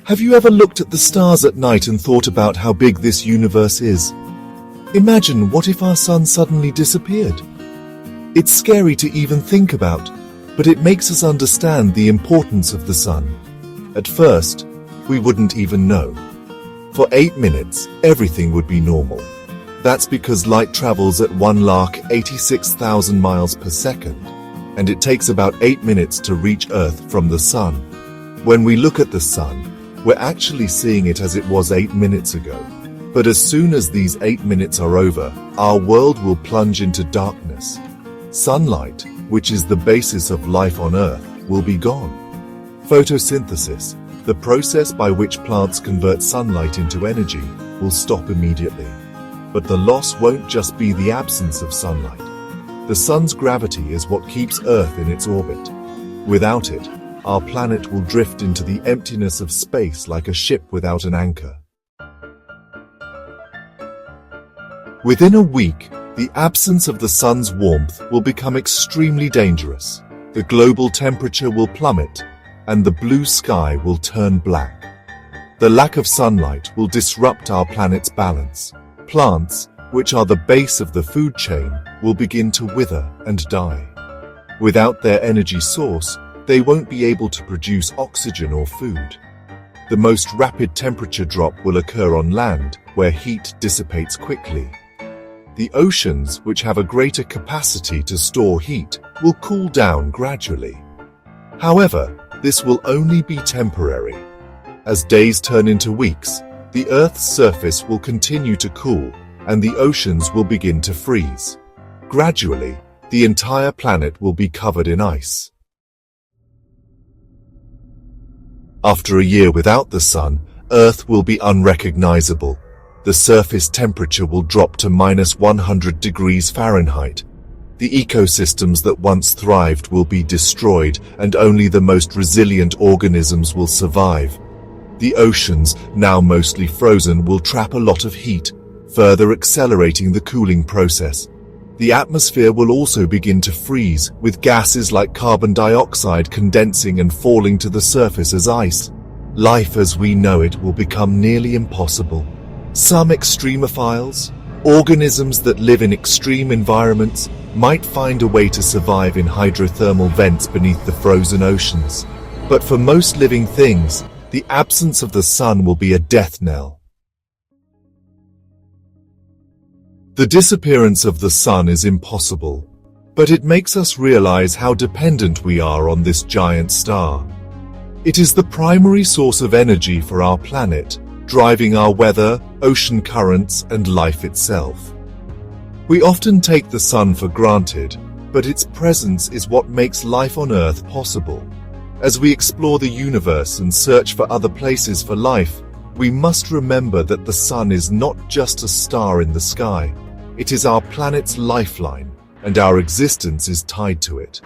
Have you ever looked at the stars at night and thought about how big this universe is? Imagine what if our sun suddenly disappeared? It's scary to even think about, but it makes us understand the importance of the sun. At first, we wouldn't even know. For 8 minutes, everything would be normal. That's because light travels at 1,86,000 miles per second, and it takes about 8 minutes to reach Earth from the sun. When we look at the sun, we're actually seeing it as it was 8 minutes ago. But as soon as these 8 minutes are over, our world will plunge into darkness. Sunlight, which is the basis of life on Earth, will be gone. Photosynthesis, the process by which plants convert sunlight into energy, will stop immediately. But the loss won't just be the absence of sunlight. The sun's gravity is what keeps Earth in its orbit. Without it, our planet will drift into the emptiness of space like a ship without an anchor. Within a week, the absence of the sun's warmth will become extremely dangerous. The global temperature will plummet, and the blue sky will turn black. The lack of sunlight will disrupt our planet's balance. Plants, which are the base of the food chain, will begin to wither and die. Without their energy source, they won't be able to produce oxygen or food. The most rapid temperature drop will occur on land, where heat dissipates quickly. The oceans, which have a greater capacity to store heat, will cool down gradually. However, this will only be temporary. As days turn into weeks, the Earth's surface will continue to cool, and the oceans will begin to freeze. Gradually, the entire planet will be covered in ice. After a year without the sun, Earth will be unrecognizable. The surface temperature will drop to -100 degrees Fahrenheit. The ecosystems that once thrived will be destroyed, and only the most resilient organisms will survive. The oceans, now mostly frozen, will trap a lot of heat, further accelerating the cooling process. The atmosphere will also begin to freeze, with gases like carbon dioxide condensing and falling to the surface as ice. Life as we know it will become nearly impossible. Some extremophiles, organisms that live in extreme environments, might find a way to survive in hydrothermal vents beneath the frozen oceans. But for most living things, the absence of the sun will be a death knell. The disappearance of the sun is impossible, but it makes us realize how dependent we are on this giant star. It is the primary source of energy for our planet, driving our weather, ocean currents, and life itself. We often take the sun for granted, but its presence is what makes life on Earth possible. As we explore the universe and search for other places for life, we must remember that the sun is not just a star in the sky. It is our planet's lifeline, and our existence is tied to it.